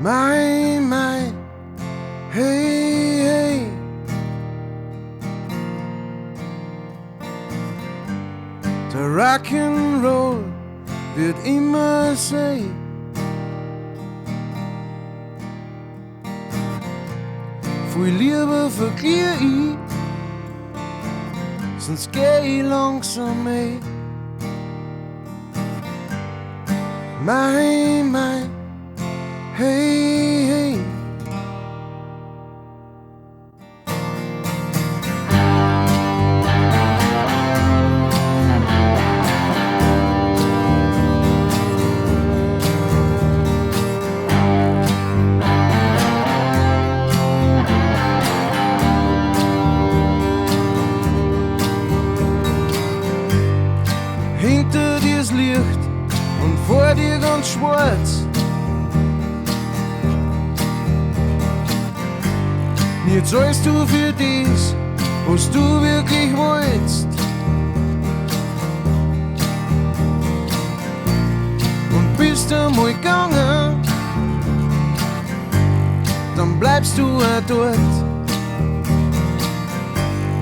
Mai, hey, hey. Der Rock'n'Roll wird immer sein. Viel lieber verliere ich, sonst geh ich langsam ey. Mai, hey, hey. Hinter dir's Licht und vor dir ganz schwarz. Jetzt zahlst du für das, was du wirklich wolltest. Und bist einmal gegangen, dann bleibst du auch dort.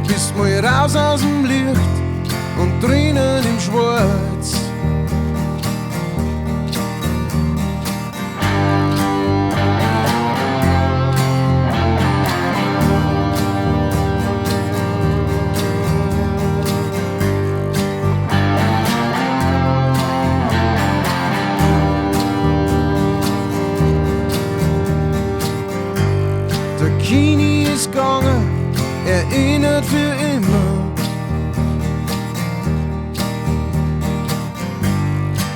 Bist mal raus aus dem Licht und drinnen im Schwarz. Der Kini ist gegangen, erinnert für immer.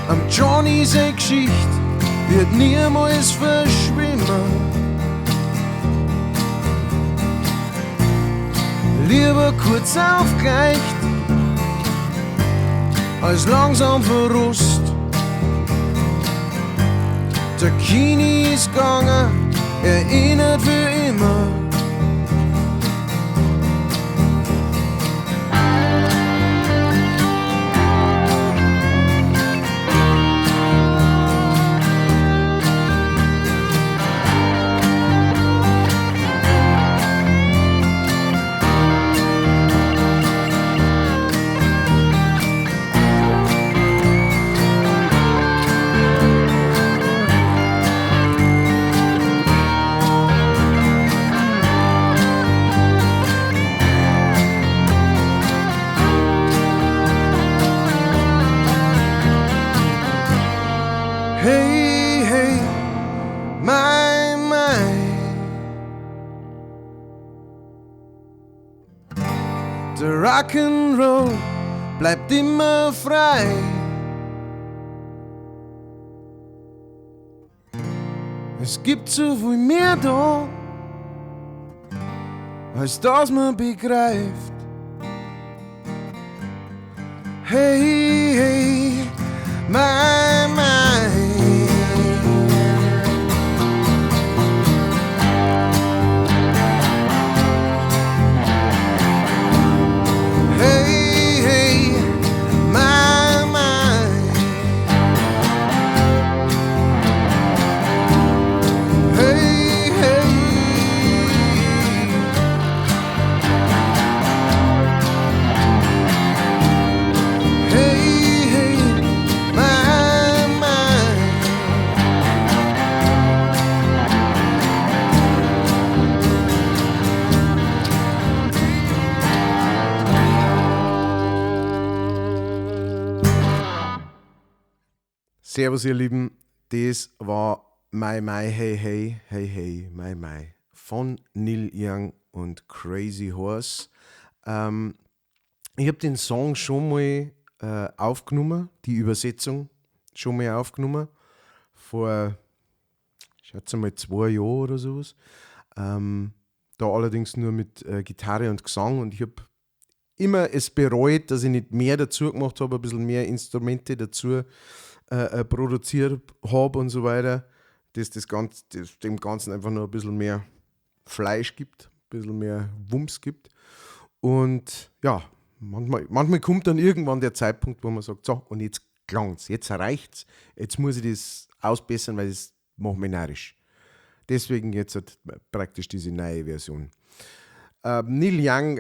Am Johnny seine Geschichte wird niemals verschwimmen. Lieber kurz aufgleicht, als langsam Verlust. Der Kini ist gegangen, erinnert für immer. Hey, hey, mai. Der Rock'n'Roll bleibt immer frei. Es gibt so viel mehr da, als das man begreift. Hey, hey, mai. Servus ihr Lieben, das war Mai, hey, hey, hey, hey, Mai von Neil Young und Crazy Horse. Ich habe den Song schon mal aufgenommen, die Übersetzung schon mal aufgenommen, vor, schätze mal 2 Jahren oder sowas. Da allerdings nur mit Gitarre und Gesang, und ich habe immer es bereut, dass ich nicht mehr dazu gemacht habe, ein bisschen mehr Instrumente dazu produziert habe und so weiter, dass dem Ganzen einfach noch ein bisschen mehr Fleisch gibt, ein bisschen mehr Wumms gibt. Und ja, manchmal kommt dann irgendwann der Zeitpunkt, wo man sagt, so, und jetzt klang's, jetzt reicht's, jetzt muss ich das ausbessern, weil das macht mich neidisch. Deswegen jetzt halt praktisch diese neue Version. Neil Young,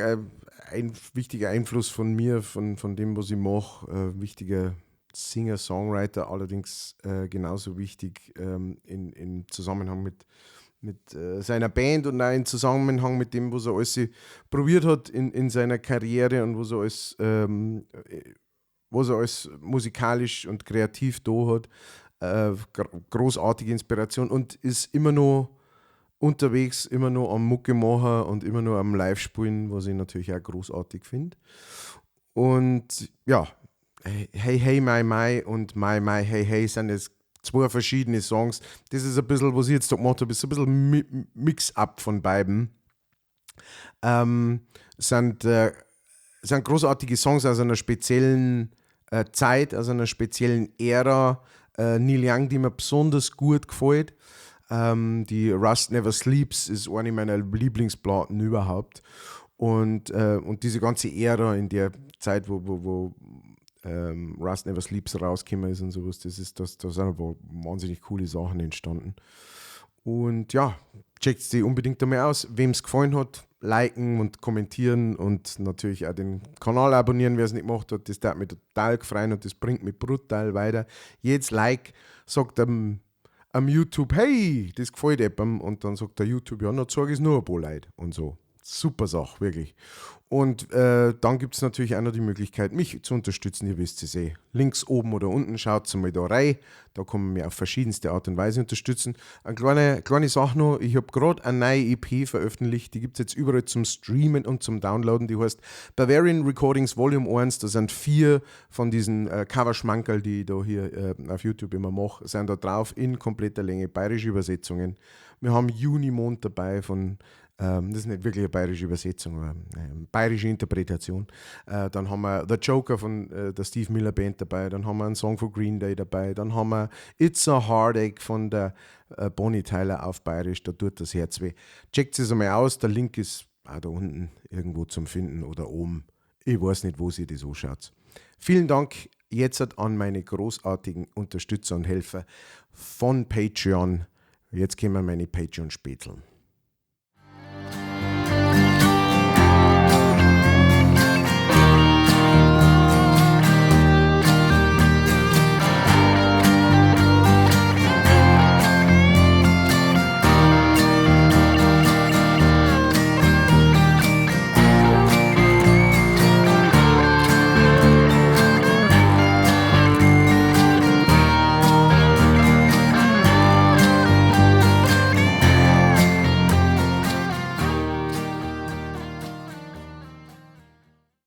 ein wichtiger Einfluss von mir, von dem, was ich mache, wichtiger Singer-Songwriter, allerdings genauso wichtig im Zusammenhang mit seiner Band und auch im Zusammenhang mit dem, was er alles probiert hat in seiner Karriere und was er alles musikalisch und kreativ da hat. Großartige Inspiration und ist immer noch unterwegs, immer noch am Mucke machen und immer noch am Live-Spielen, was ich natürlich auch großartig finde. Und ja, Hey Hey My My und My My Hey Hey sind jetzt zwei verschiedene Songs. Das ist ein bisschen, was ich jetzt da gemacht habe, ist ein bisschen Mix-up von beiden. Ähm, sind, äh, sind großartige Songs aus einer speziellen Zeit, aus einer speziellen Ära. Neil Young, die mir besonders gut gefällt. Die Rust Never Sleeps ist eine meiner Lieblingsplatten überhaupt. Und diese ganze Ära in der Zeit, wo Rust Never Sleeps rausgekommen ist und sowas, da sind aber wahnsinnig coole Sachen entstanden. Und ja, checkt die unbedingt einmal aus. Wem es gefallen hat, liken und kommentieren und natürlich auch den Kanal abonnieren, wer es nicht gemacht hat. Das hat mich total gefreut und das bringt mich brutal weiter. Jedes Like sagt am YouTube, hey, das gefällt jemandem. Und dann sagt der YouTube, ja, dann sage ich es nur ein paar Leute und so. Super Sache, wirklich. Und dann gibt es natürlich auch noch die Möglichkeit, mich zu unterstützen. Ihr wisst es eh. Links oben oder unten, schaut mal da rein. Da kann man mich auf verschiedenste Art und Weise unterstützen. Eine kleine Sache noch, ich habe gerade eine neue EP veröffentlicht. Die gibt es jetzt überall zum Streamen und zum Downloaden. Die heißt Bavarian Recordings Volume 1. Da sind 4 von diesen Coverschmankerl, die ich da hier auf YouTube immer mache, sind da drauf in kompletter Länge. Bayerische Übersetzungen. Wir haben Junimond dabei von das ist nicht wirklich eine bayerische Übersetzung, aber eine bayerische Interpretation. Dann haben wir The Joker von der Steve Miller Band dabei, dann haben wir einen Song von Green Day dabei, dann haben wir It's a Heartache von der Bonnie Tyler auf bayerisch, da tut das Herz weh. Checkt es einmal aus, der Link ist auch da unten irgendwo zum Finden oder oben. Ich weiß nicht, wo sie das anschaut. Vielen Dank jetzt an meine großartigen Unterstützer und Helfer von Patreon. Jetzt kommen meine Patreon-Späteln.